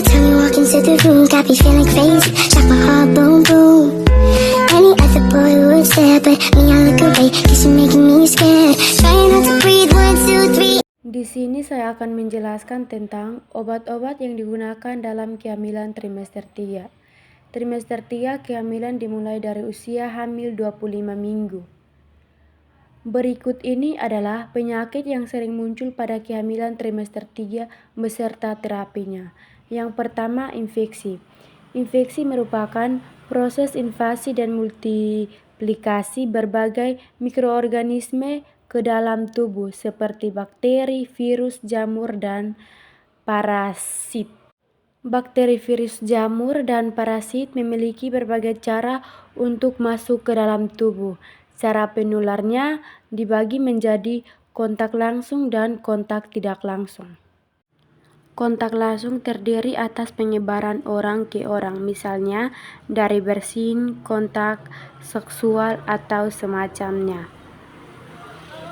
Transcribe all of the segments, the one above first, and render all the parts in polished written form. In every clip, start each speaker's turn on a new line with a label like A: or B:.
A: time you walk into the room, got me feeling crazy, like my heart boom boom. Any other boy would stare, but me I look away, cause you're making me scared. Trying not to breathe, 1, 2, 3.
B: Di sini saya akan menjelaskan tentang obat-obat yang digunakan dalam kehamilan trimester 3. Trimester 3 kehamilan dimulai dari usia hamil 25 minggu. Berikut ini adalah penyakit yang sering muncul pada kehamilan trimester 3 beserta terapinya. Yang pertama, infeksi. Infeksi merupakan proses invasi dan multiplikasi berbagai mikroorganisme ke dalam tubuh seperti bakteri, virus, jamur, dan parasit. Bakteri, virus, jamur, dan parasit memiliki berbagai cara untuk masuk ke dalam tubuh. Cara penularnya dibagi menjadi kontak langsung dan kontak tidak langsung. Kontak langsung terdiri atas penyebaran orang ke orang, misalnya dari bersin, kontak seksual, atau semacamnya.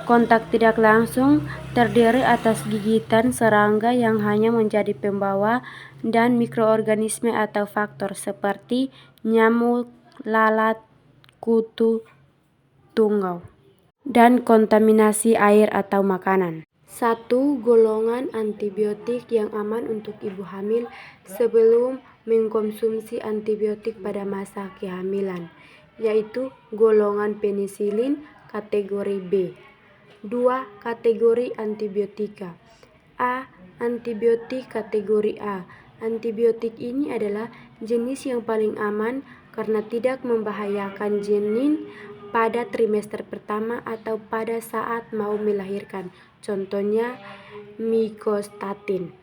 B: Kontak tidak langsung terdiri atas gigitan serangga yang hanya menjadi pembawa dan mikroorganisme atau faktor seperti nyamuk, lalat, kutu, tungau, dan kontaminasi air atau makanan. 1. Golongan antibiotik yang aman untuk ibu hamil sebelum mengkonsumsi antibiotik pada masa kehamilan, yaitu golongan penisilin kategori B. 2. Kategori antibiotika. A. Antibiotik kategori A. Antibiotik ini adalah jenis yang paling aman karena tidak membahayakan janin pada trimester pertama atau pada saat mau melahirkan. Contohnya mikostatin.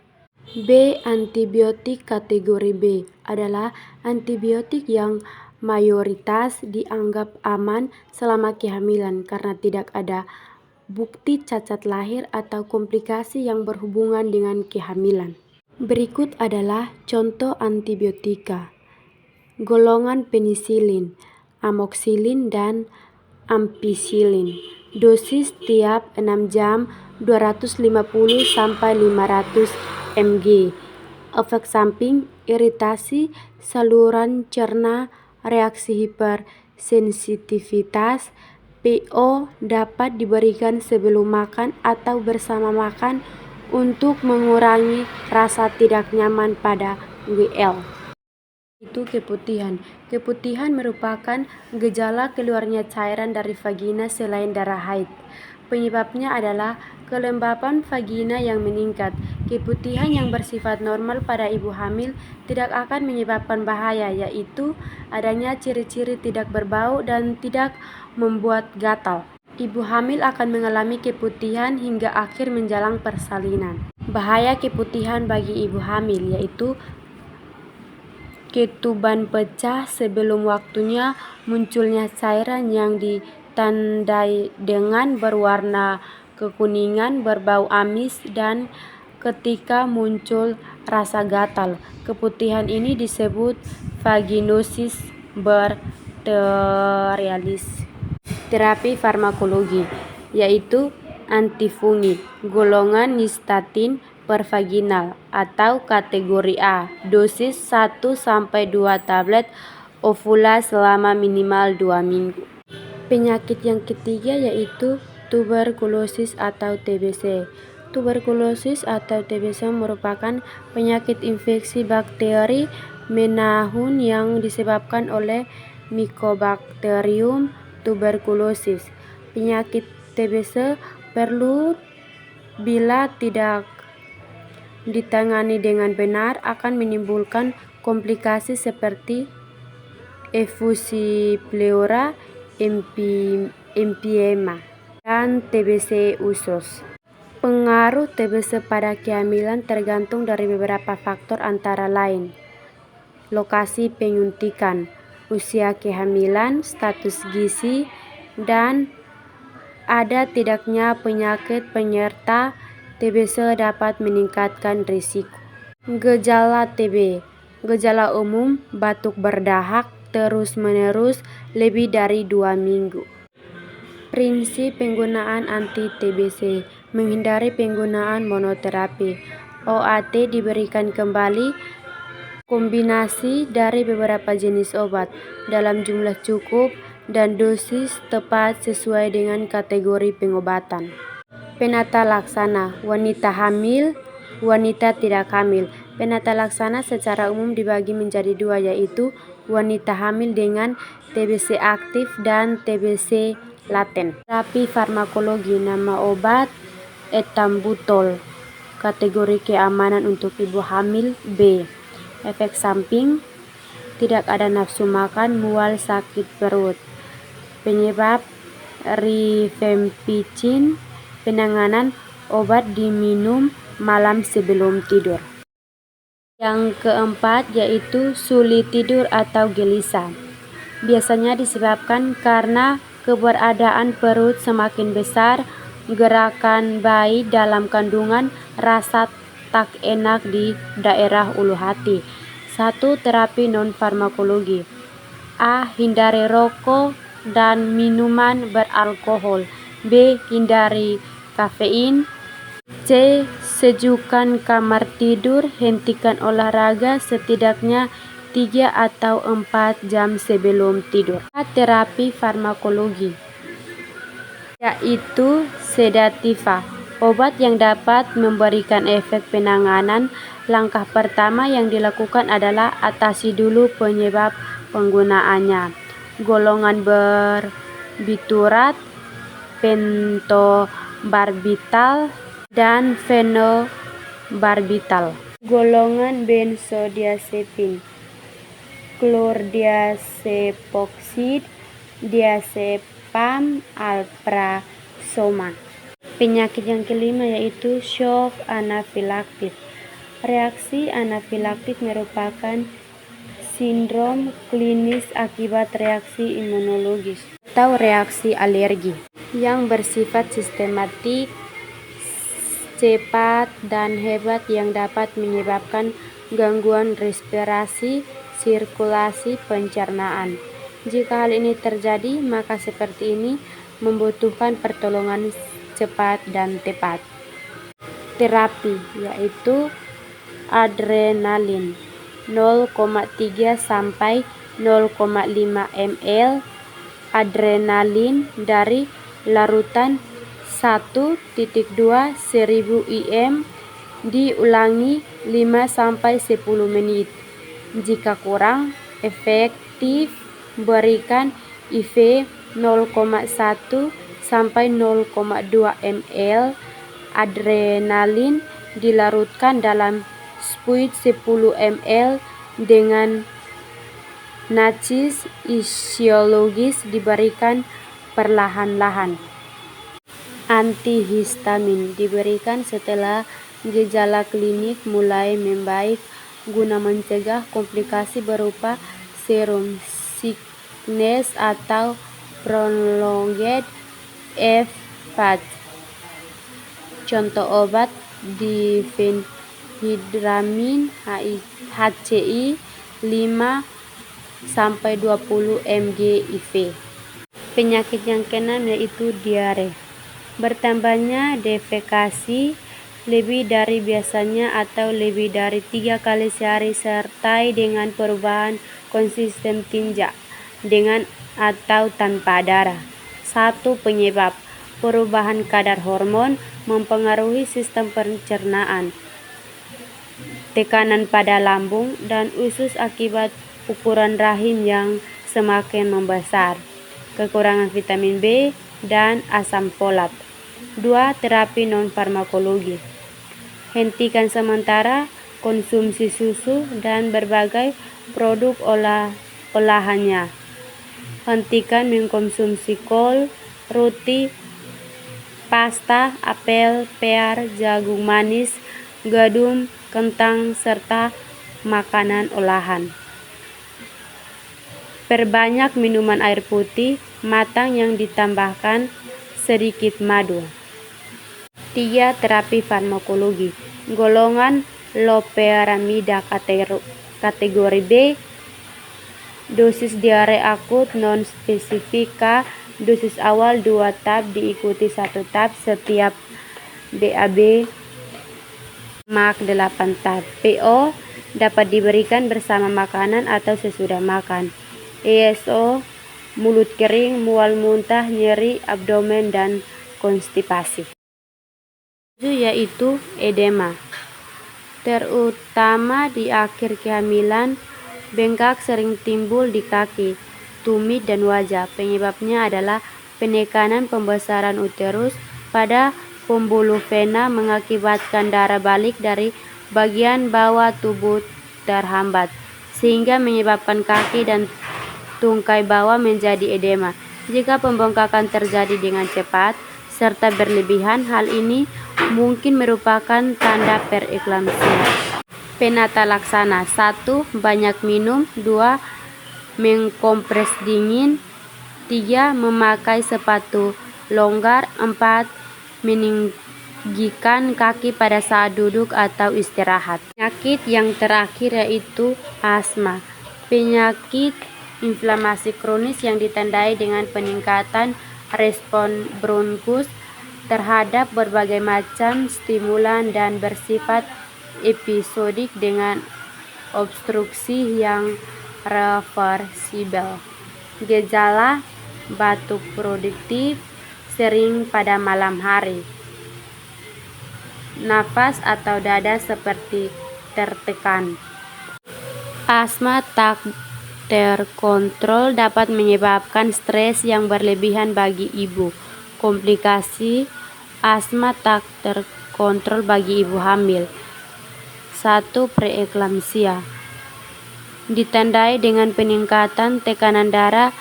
B: B. Antibiotik kategori B adalah antibiotik yang mayoritas dianggap aman selama kehamilan karena tidak ada bukti cacat lahir atau komplikasi yang berhubungan dengan kehamilan. Berikut adalah contoh antibiotika. Golongan penisilin, amoxicillin, dan ampicillin. Dosis tiap 6 jam 250 sampai 500 mg. Efek samping, iritasi saluran cerna, reaksi hipersensitivitas. PO dapat diberikan sebelum makan atau bersama makan untuk mengurangi rasa tidak nyaman pada GL. Itu keputihan. Keputihan merupakan gejala keluarnya cairan dari vagina selain darah haid. Penyebabnya adalah kelembapan vagina yang meningkat. Keputihan yang bersifat normal pada ibu hamil tidak akan menyebabkan bahaya, yaitu adanya ciri-ciri tidak berbau dan tidak membuat gatal. Ibu hamil akan mengalami keputihan hingga akhir menjelang persalinan. Bahaya keputihan bagi ibu hamil yaitu ketuban pecah sebelum waktunya, munculnya cairan yang ditandai dengan berwarna kekuningan, berbau amis, dan ketika muncul rasa gatal. Keputihan ini disebut vaginosis bacterialis. Terapi farmakologi yaitu antifungi golongan nystatin pervaginal atau kategori A, dosis 1-2 tablet ovula selama minimal 2 minggu. Penyakit yang ketiga yaitu tuberkulosis atau TBC. Tuberkulosis atau TBC merupakan penyakit infeksi bakteri menahun yang disebabkan oleh Mycobacterium tuberculosis. Penyakit TBC perlu bila tidak ditangani dengan benar akan menimbulkan komplikasi seperti efusi pleura, emphysema, dan TBC usus. Pengaruh TBC pada kehamilan tergantung dari beberapa faktor antara lain lokasi penyuntikan, usia kehamilan, status gizi, dan ada tidaknya penyakit penyerta TBC dapat meningkatkan risiko. Gejala TB. Gejala umum batuk berdahak terus-menerus lebih dari 2 minggu. Prinsip penggunaan anti-TBC. Menghindari penggunaan monoterapi. OAT diberikan kembali Kombinasi dari beberapa jenis obat dalam jumlah cukup dan dosis tepat sesuai dengan kategori pengobatan. Penata laksana wanita hamil, wanita tidak hamil. Penata laksana secara umum dibagi menjadi dua, yaitu wanita hamil dengan TBC aktif dan TBC laten. Terapi farmakologi, nama obat etambutol. Kategori keamanan untuk ibu hamil B. Efek samping, tidak ada nafsu makan, mual, sakit perut. Penyebab rifampicin. Penanganan obat diminum malam sebelum tidur. Yang keempat yaitu sulit tidur atau gelisah. Biasanya disebabkan karena keberadaan perut semakin besar, gerakan bayi dalam kandungan, rasa tak enak di daerah ulu hati. 1. Terapi non-farmakologi. A. Hindari rokok dan minuman beralkohol. B. Hindari kafein. C. Sejukkan kamar tidur. Hentikan olahraga setidaknya 3 atau 4 jam sebelum tidur. A. Terapi farmakologi, yaitu sedativa. Obat yang dapat memberikan efek penanganan. Langkah pertama yang dilakukan adalah atasi dulu penyebab penggunaannya. Golongan berbiturat, pentobarbital, dan fenobarbital. Golongan benzodiazepin, klordiazepoksid, diazepam, alprazolam. Penyakit yang kelima yaitu shock anafilaktik. Reaksi anafilaktik merupakan sindrom klinis akibat reaksi imunologis atau reaksi alergi yang bersifat sistematik, cepat, dan hebat yang dapat menyebabkan gangguan respirasi, sirkulasi, pencernaan. Jika hal ini terjadi, maka seperti ini membutuhkan pertolongan cepat dan tepat. Terapi yaitu adrenalin 0,3 sampai 0,5 ml adrenalin dari larutan 1.2 1000 IM diulangi 5 sampai 10 menit. Jika kurang efektif, berikan IV 0,1 sampai 0,2 ml adrenalin dilarutkan dalam spuit 10 ml dengan nacis isiologis diberikan perlahan-lahan. Antihistamin diberikan setelah gejala klinik mulai membaik guna mencegah komplikasi berupa serum sickness atau prolonged F-PAD. Contoh obat difenhidramin HCI 5 sampai 20 mg IV. Penyakit yang keenam yaitu diare. Bertambahnya defekasi lebih dari biasanya atau lebih dari 3 kali sehari sertai dengan perubahan konsisten tinja dengan atau tanpa darah. 1. Penyebab perubahan kadar hormon mempengaruhi sistem pencernaan, tekanan pada lambung dan usus akibat ukuran rahim yang semakin membesar, kekurangan vitamin B dan asam folat. 2. Terapi non-farmakologi. Hentikan sementara konsumsi susu dan berbagai produk olahannya. Hentikan mengkonsumsi kol, roti, pasta, apel, pear, jagung manis, gandum, kentang, serta makanan olahan. Perbanyak minuman air putih matang yang ditambahkan sedikit madu. 3. Terapi farmakologi. Golongan loperamida kategori B. Dosis diare akut non-spesifika. Dosis awal 2 tab diikuti 1 tab setiap BAB mak 8 tab. PO dapat diberikan bersama makanan atau sesudah makan. ESO, mulut kering, mual muntah, nyeri abdomen, dan konstipasi. Yaitu edema, terutama di akhir kehamilan. Bengkak sering timbul di kaki, tumit, dan wajah. Penyebabnya adalah penekanan pembesaran uterus pada pembuluh vena mengakibatkan darah balik dari bagian bawah tubuh terhambat, sehingga menyebabkan kaki dan tungkai bawah menjadi edema. Jika pembengkakan terjadi dengan cepat serta berlebihan, hal ini mungkin merupakan tanda preeklamsia. Penata laksana: 1. Banyak minum. 2. Mengkompres dingin. 3. Memakai sepatu longgar. 4. Meninggikan kaki pada saat duduk atau istirahat. Penyakit yang terakhir yaitu asma, penyakit inflamasi kronis yang ditandai dengan peningkatan respon bronkus terhadap berbagai macam stimulan dan bersifat episodik dengan obstruksi yang reversibel. Gejala: batuk produktif, sering pada malam hari. Nafas atau dada seperti tertekan. Asma tak terkontrol dapat menyebabkan stres yang berlebihan bagi ibu. Komplikasi asma tak terkontrol bagi ibu hamil. 1. Preeklamsia, ditandai dengan peningkatan tekanan darah